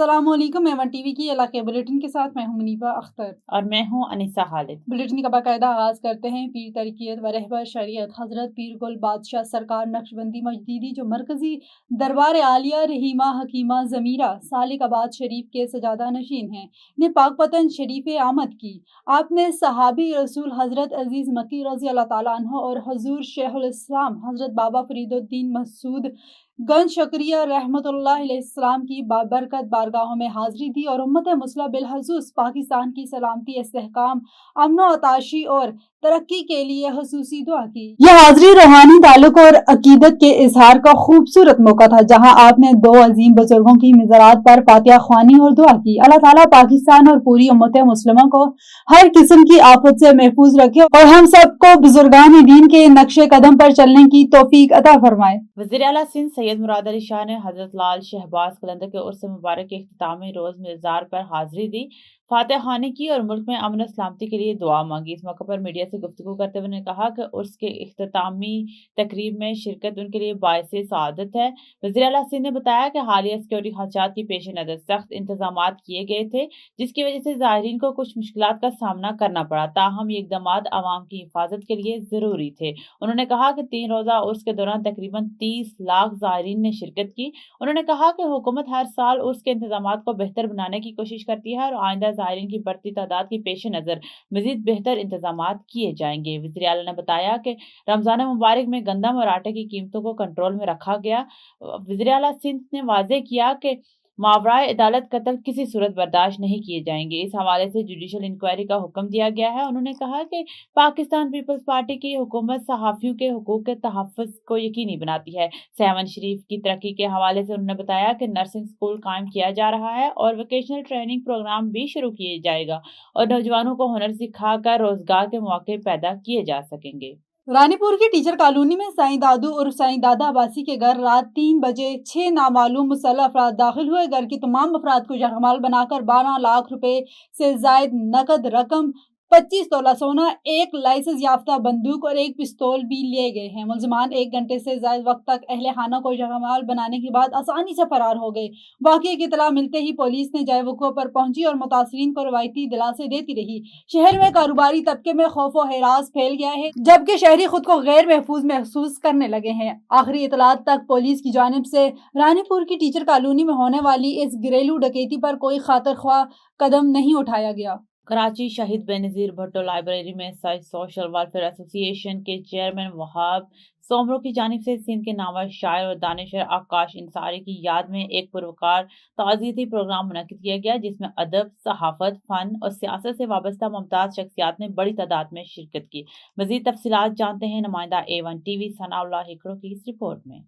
अस्सलाम वालेकुम। M1 TV की इलाके बुलेटिन के साथ मैं हूं मुनीबा अख्तर और मैं हूं अनिसा खालिद। बुलेटिन का बाकायदा आगाज करते हैं। पीर तरीक़त व रहबर शरीयत हजरत पीर गुल बादशाह सरकार नक्शबंदी मजदीदी जो मरकजी दरबार आलिया रहीमा हकीमा ज़मीरा सालिकाबाद शरीफ के सजादा नशीन हैं ने पाक वतन शरीफ आमद की। आपने सहाबी रसूल हजरत अजीज मकी रज़ी अल्लाह ताला अन्हु और हजूर शेखुल इस्लाम हजरत बाबा फरीदुद्दीन मसूद गंज शकरिया रहमतुल्लाह अलैहिस्सलाम की बाबरकत बारगाहों में हाजिरी दी और उम्मत मुस्लिम बिलखुसूस पाकिस्तान की सलामती, इस्तेहकाम, अमन आताशी और तरक्की के लिए खसूसी दुआ की। यह हाजिरी रूहानी ताल्लुक और अकीदत के इजहार का खूबसूरत मौका था, जहाँ आपने दो अजीम बुजुर्गों की मज़ारात पर फातिहा ख्वानी और दुआ की। अल्लाह ताला पाकिस्तान और पूरी उम्मत मुस्लिमा को हर किस्म की आफत से महफूज रखे और हम सबको बुजुर्गान दीन के नक्शे कदम पर चलने की तौफीक अता फरमाए। वज़ीर आला सिंध सैयद मुराद अली शाह ने हजरत लाल शहबाज कलंदर के उर्स मुबारक के इख्तितामी रोज मज़ार पर हाजिरी दी, फातिहा ख़्वानी की और मुल्क में अमन और सलामती के लिए दुआ मांगी। इस मौके पर मीडिया से गुफ्तगू करते हुए उन्होंने कहा कि उर्स के इख्तितामी तकरीब में शिरकत उनके लिए बाइसे सआदत है। वज़ीर आला सिंध ने बताया कि हालिया सिक्योरिटी खदशात की पेश नज़र सख्त इंतजामात किए गए थे, जिसकी वजह से ज़ायरीन को कुछ मुश्किलात का सामना करना पड़ा, ताहम ये इक़दामात अवाम की हिफाजत के लिए ज़रूरी थे। उन्होंने कहा कि 3 रोज़ा उर्स के दौरान तकरीबन 30 लाख ज़ायरीन ने शिरकत की। उन्होंने कहा कि हुकूमत हर साल उर्स के इंतजामात को बेहतर बनाने की कोशिश करती है और आइंदा ज़ायरीन की बढ़ती तादाद की पेश नज़र मज़ीद बेहतर इंतजामात किए जाएंगे। वज़ीर आला ने बताया कि रमज़ान मुबारक में गंदम और आटे की कीमतों को कंट्रोल में रखा गया। वज़ीर आला सिंध ने वाज़ेह किया कि मावराए अदालत कत्ल किसी सूरत बर्दाश्त नहीं किए जाएंगे। इस हवाले से जुडिशल इंक्वायरी का हुक्म दिया गया है। उन्होंने कहा कि पाकिस्तान पीपल्स पार्टी की हुकूमत सहाफ़ियों के हुकूक के तहफ़्फ़ुज़ को यकीनी बनाती है। सेवन शरीफ की तरक्की के हवाले से उन्होंने बताया कि नर्सिंग स्कूल कायम किया जा रहा है और वोकेशनल ट्रेनिंग प्रोग्राम भी शुरू किया जाएगा और नौजवानों को हुनर सिखाकर रोजगार के मौके पैदा किए जा सकेंगे। रानीपुर की टीचर कॉलोनी में साईं दादू और साईं दादा आबासी के घर रात 3 बजे 6 नामालूम मुसल्लह अफराद दाखिल हुए। घर के तमाम अफराद को जरमाल बनाकर 12 लाख रुपए से जायद नकद रकम, 25 तोला सोना, एक लाइसेंस याफ्ता बंदूक और एक पिस्तौल भी लिए गए हैं। मुलजमान 1 घंटे से ज्यादा वक्त तक अहले खाना को जरमाल बनाने के बाद आसानी से फरार हो गए। वाक़ये की इत्तला मिलते ही पुलिस ने जाए वक़ूअ पर पहुंची और मुतासरीन को रवायती दिलासे देती रही। शहर में कारोबारी तबके में खौफ व हिरास फैल गया है, जबकि शहरी खुद को गैर महफूज महसूस करने लगे हैं। आखिरी इत्तलात तक पुलिस की जानिब से रानीपुर की टीचर कॉलोनी में होने वाली इस घरेलू डकैती पर कोई खातिर ख्वाह कदम नहीं उठाया गया। कराची शहीद बेनज़ीर भुट्टो लाइब्रेरी में सोशल वेलफेयर एसोसिएशन के चेयरमैन वहाब सोमरो की जानिब से सिंध के नामवर शायर और दानिशवर आकाश अंसारी की याद में एक पुरवकार ताज़ियती प्रोग्राम मुनक्किद किया गया, जिसमें अदब, सहाफ़त, फ़न और सियासत से वाबस्ता मुमताज़ शख्सियात ने बड़ी तादाद में शिरकत की। मज़ीद तफसीलात जानते हैं नुमाइंदा A1 टीवी सनाउल्लाह हिकड़ो की इस रिपोर्ट में।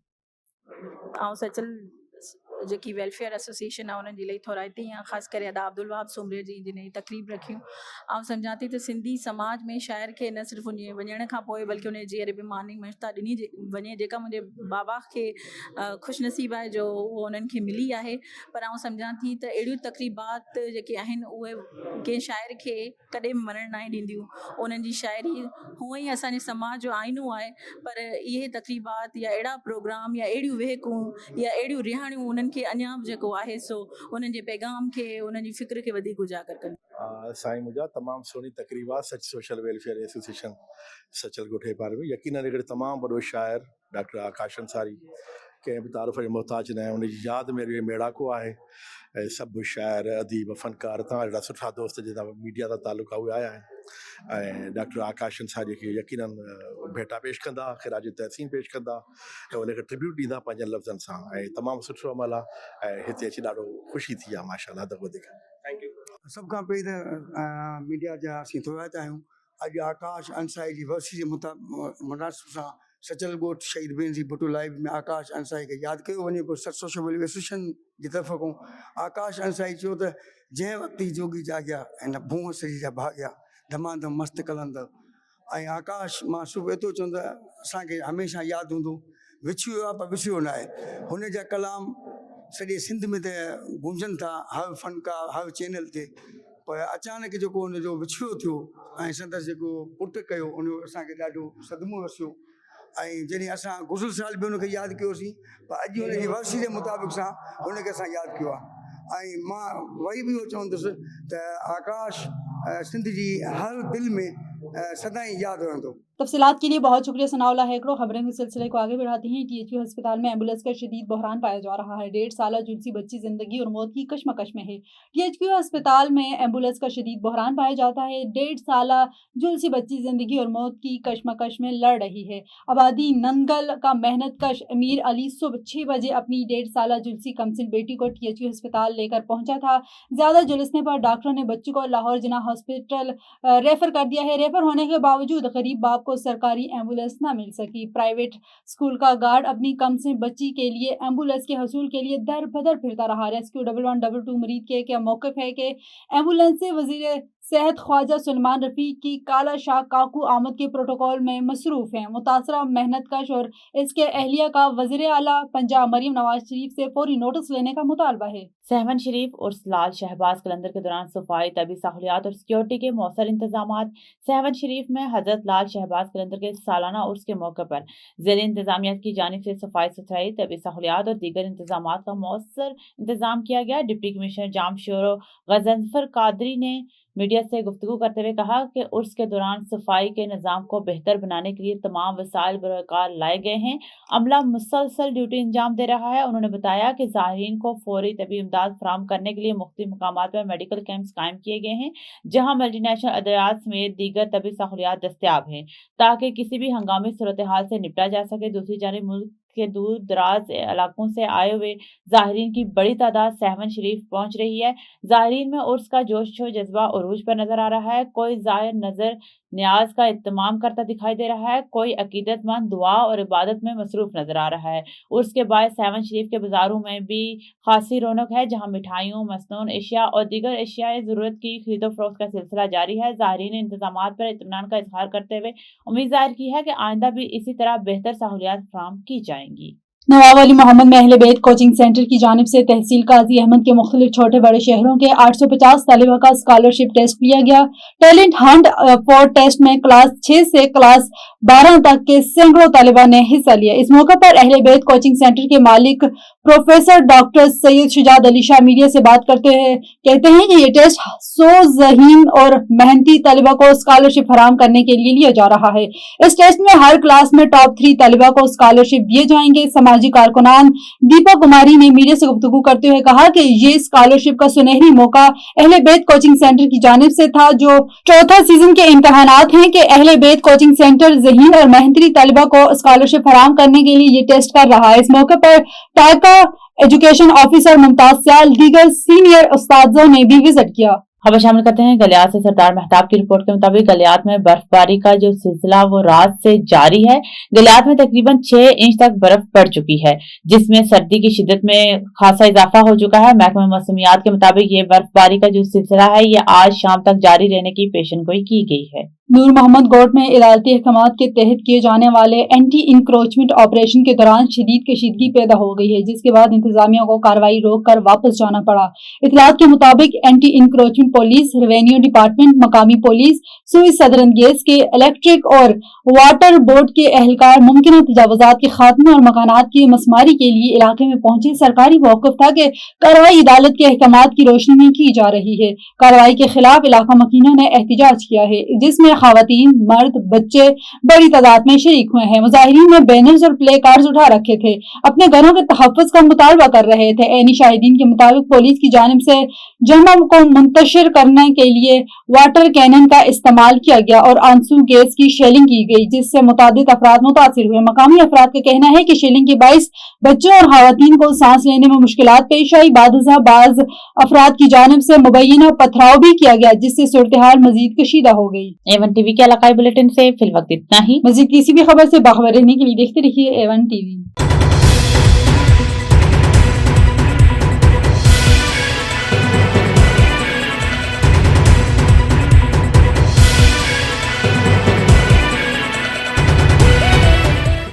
सचल जेकी वेलफेयर एसोसिएशन आहे उन्हनि जे लाइ थोराइती या ख़ासि करे अदा अब्दुल वहाब सोमरे जी जिन तकरीब रखियूं। ऐं सम्झां थी त सिंधी समाज में शाइर खे न सिर्फ़ु उन वञण खां पोइ बल्कि उन जीअरे बि मानी मश्ता ॾिनी वञे, जेका मुंहिंजे बाबा खे ख़ुशनसीब आहे जो उहो उन्हनि खे मिली आहे। पर आउं सम्झां थी त अहिड़ियूं तकरीबात जेके आहिनि उहे कंहिं शाइर खे कॾहिं बि मरण न ॾींदियूं। उन्हनि जी शाइरी हूअं ई असांजे समाज जो आईनो आहे, पर इहे तकरीबात या अहिड़ा प्रोग्राम या अहिड़ियूं वेहकूं या अहिड़ियूं रिहाणियूं उन्हनि खे अञा बि जेको आहे सो उन्हनि जे पैगाम खे, उन्हनि जी फ़िक्र खे वधीक उजागर कनि। साईं मुंहिंजा तमामु सुहिणी तकरीबा सच सोशल वेलफेयर एसोसिएशन सचल ॻोठे पारे में यकीनन हिकिड़े तमामु वॾो शाइर डॉक्टर आकाश अंसारी कंहिं बि तारीफ़ जो मोहताज न आहे, उनजी यादि में मेड़ाको आहे ऐं सभु शाइर अदीब फ़नकार तव्हां अहिड़ा सुठा दोस्त जंहिंजा मीडिया सां तालुक उहे आया आहिनि ऐं डॉक्टर आकाश अंसारी खे यकीनन भेटा पेश कंदा, ख़िराज तहसीन पेश कंदा ऐं उनखे ट्रिब्यूट ॾींदा पंहिंजनि लफ़्ज़नि सां ऐं तमामु सुठो अमल आहे ऐं हिते अची ॾाढो ख़ुशी थी आहे माशाअल्लाह। त वधीक थैंक यू। सभ खां पहिरीं त मीडिया जा असीं थोराइता आहियूं। अॼु आकाश अंसारी जी वर्सी जे मुनासिब सां सचल ॻोठ शहीद बेनज़ीर भुट्टो लाइब्रेरी में आकाश अंसारी खे यादि कयो वञे पियो। सोशल वेलफेयर एसोसिएशन जी तरफ़ खां आकाश अंसारी चयो त जंहिं वक़्तु ई जोगी जाॻिया ऐं न भूअं सॼी जा भाॻिया धमाधम मस्तु कलंदर। ऐं आकाश मां सिर्फ़ु एतिरो चवंदो असांखे हमेशह यादि हूंदो, विछियो आहे पर विछियो न आहे। हुन जा कलाम सॼे सिंध में त गूंजनि था, हर फ़नकार हर चैनल ते, पर अचानक जेको हुनजो विछियो थियो ऐं संदसि जेको पुटु कयो उन असांखे ॾाढो सदमो रसियो। ऐं जॾहिं असां गुज़िर साल बि हुनखे यादि कयोसीं, पर अॼु हुनजी वर्सी जे मुताबिक़ सां हुनखे असां यादि कयो आहे। ऐं मां वरी बि इहो चवंदुसि त आकाश सिंध जी हर दिलि में सदाईं यादि रहंदो। तफसीलात के लिए बहुत शुक्रिया सनाउल्लाह हैकड़ो। खबरें के सिलसिले को आगे बढ़ाते हैं। THQ अस्पताल में एम्बुलेंस का शदीद बहरान पाया जा रहा है। 1.5 साला जुलसी बच्ची जिंदगी और मौत की कशमकश में है। THQ अस्पताल में एम्बुलेंस का शदीद बहरान पाया जाता है। 1.5 साला जुलसी बच्ची जिंदगी और मौत की कशमकश में लड़ रही है। आबादी नंगल का मेहनत कश अमीर अली सुबह 6 बजे अपनी 1.5 साला जुलसी कमसिन बेटी को THQ अस्पताल लेकर पहुंचा था। ज्यादा जुलसने पर डॉक्टरों ने बच्ची को लाहौर जिना हॉस्पिटल रेफर कर दिया है। रेफर होने के बावजूद गरीब बाप को सरकारी एम्बुलेंस न मिल सकी। प्राइवेट स्कूल का गार्ड अपनी कम से बच्ची के लिए एम्बुलेंस के हसूल के लिए दर बदर फिरता रहा। रेस्क्यू 1122 मरीज के क्या मौक़िफ़ है कि एम्बुलेंस से वजीर सेहत ख्वाजा सुलेमान रफीक की काला शाह काकू आमद के प्रोटोकॉल में मसरूफ हैं। मुतासरा मेहनत कश और इसके अहलिया का वज़ीर आला पंजाब मरीम नवाज शरीफ से फौरी नोटिस लेने का मुतालबा है। सहवन शरीफ उर्स लाल शहबाज कलंदर के दौरान सफाई, तबी सहूलियात और सिक्योरिटी के मौसर इंतजामात। सहवन शरीफ में हजरत लाल शहबाज कलंदर के सालाना उर्स के मौके पर ज़िले इंतजामिया की जानिब से सफाई सुथराई, तबी सहूलियात और दीगर इंतजामात का मौसर इंतजाम किया गया। डिप्टी कमिश्नर जामशोर गजनफर कादरी ने मीडिया से गुफ्तगू करते हुए कहा कि उर्स के दौरान सफाई के निज़ाम को बेहतर बनाने के लिए तमाम वसाइल बरकार लाए गए हैं। अमला मुसलसल ड्यूटी अंजाम दे रहा है। उन्होंने बताया कि ज़ाहिरीन को फौरी तबी इमदाद फराहम करने के लिए मुख्तलिफ मकामात पर मेडिकल कैंप्स कायम किए गए हैं, जहाँ मल्टीनेशनल अदवियात समेत दीगर तबी सहूलियात दस्तियाब हैं ताकि किसी भी हंगामी सूरत हाल से निपटा जा सके। दूसरी जानिब मुल्क के दूर दराज इलाकों से आए हुए ज़ाहिरीन की बड़ी तादाद सहवन शरीफ पहुंच रही है। ज़ाहिरीन में उर्स का जोश शो जज्बा उरूज पर नजर आ रहा है। कोई ज़ाहिर नजर न्याज का इत्तमाम करता दिखाई दे रहा है, कोई अकीदतमंद दुआ और इबादत में मसरूफ नजर आ रहा है। उर्स के बाद सहवन शरीफ के बाजारों में भी खासी रौनक है, जहां मिठाइयों, मसनून एशिया और दीगर एशियाए ज़रूरत की खरीदो फरोख्त का सिलसिला जारी है। ज़ाहिरीन ने इंतजामात पर इत्मीनान का इजहार करते हुए उम्मीद जाहिर की है कि आइंदा भी इसी तरह बेहतर सहूलियात फराहम की जाएंगी। नवाब अली मोहम्मद में अहले बैत कोचिंग सेंटर की जानिब से तहसील काजी अहमद के मुख्तलिफ छोटे बड़े शहरों के 850 तालिबा का स्कॉलरशिप टेस्ट लिया गया। टैलेंट हंट फॉर टेस्ट में क्लास 6 से क्लास 12 तक के सैकड़ों तालिबा ने हिस्सा लिया। इस मौके पर अहले बैत कोचिंग सेंटर के मालिक professor doctor Syed Shujaat Ali Shah media से बात करते हैं कहते हैं कि ये टेस्ट 100 ज़हीन और मेहनती तालिबा को स्कॉलरशिप फराहम करने के लिए लिया जा रहा है। इस टेस्ट में हर क्लास में टॉप 3 तालिबा को स्कॉलरशिप दिए जाएंगे। समाजी कारकुनान दीपा कुमारी ने मीडिया से गुफ्तगू करते हुए कहा कि ये स्कॉलरशिप का सुनहरी मौका अहले बैत कोचिंग सेंटर की जानिब से था, जो चौथा सीजन के इम्तहानात हैं कि अहले बैत कोचिंग सेंटर ज़हीन और मेहनती तालिबा को स्कॉलरशिप फराहम करने के लिए ये टेस्ट कर रहा है। इस मौके पर टाका एजुकेशन ऑफिसर मुमताज सयाल दीगर सीनियर उस्तादों ने भी विजिट किया। खबर शामिल करते हैं गलियात से। सरदार मेहताब की रिपोर्ट के मुताबिक गलियात में बर्फबारी का जो सिलसिला वो रात से जारी है। गलियात में तकरीबन 6 इंच तक बर्फ पड़ चुकी है, जिसमें सर्दी की शिद्दत में खासा इजाफा हो चुका है। महकमा मौसमियात के मुताबिक ये बर्फबारी का जो सिलसिला है ये आज शाम तक जारी रहने की पेशनगोई की गई है। नूर मोहम्मद कोर्ट में इदारती अहकामात के तहत किए जाने वाले एंटी इंक्रोचमेंट ऑपरेशन के दौरान शदीद कशीदगी पैदा हो गई है, जिसके बाद इंतजामिया को कार्रवाई रोक कर वापस जाना पड़ा। इतलात के मुताबिक anti encroachment police, revenue department, मकामी पुलिस, सुई सदरंगेज के इलेक्ट्रिक और वाटर बोर्ड के एहलकार मुमकिन तजावुजात के खात्मे और मकानात की मसमारी के लिए इलाके में पहुंचे। सरकारी मौक़िफ़ था कि कार्रवाई अदालत के अहकामात की रोशनी में की जा रही है। कार्रवाई के खिलाफ इलाका मकीनों ने एहतजाज किया है, जिसमें खवातीन, मर्द, बच्चे बड़ी तादाद में शरीक हुए हैं। मुजाहिरीन ने बैनर्स और प्ले कार्ड्स उठा रखे थे, अपने घरों के तहफ़्फ़ुज़ का मुतालबा कर रहे थे। ऐनी शाहिदीन के मुताबिक पुलिस की जानिब से जहन्नम को मुंतशिर करने के लिए वाटर कैनन का इस्तेमाल किया गया और आंसू गैस की शेलिंग की गई, जिससे मुतादिद अफराद मुतासिर हुए। मकामी अफराद का कहना है कि शेलिंग के बाइस बच्चों और खवातीन को सांस लेने में मुश्किलात पेश आई। बाज़ अफराद की जानिब से मुबैना पथराव भी किया गया, जिससे सूरत-ए-हाल मजीद कशीदा हो गई। A1 टीवी के इलाकाई बुलेटिन से फिल वक्त इतना ही। मजीद किसी भी खबर से बाखबर रहने के लिए देखते रहिए A1 टीवी।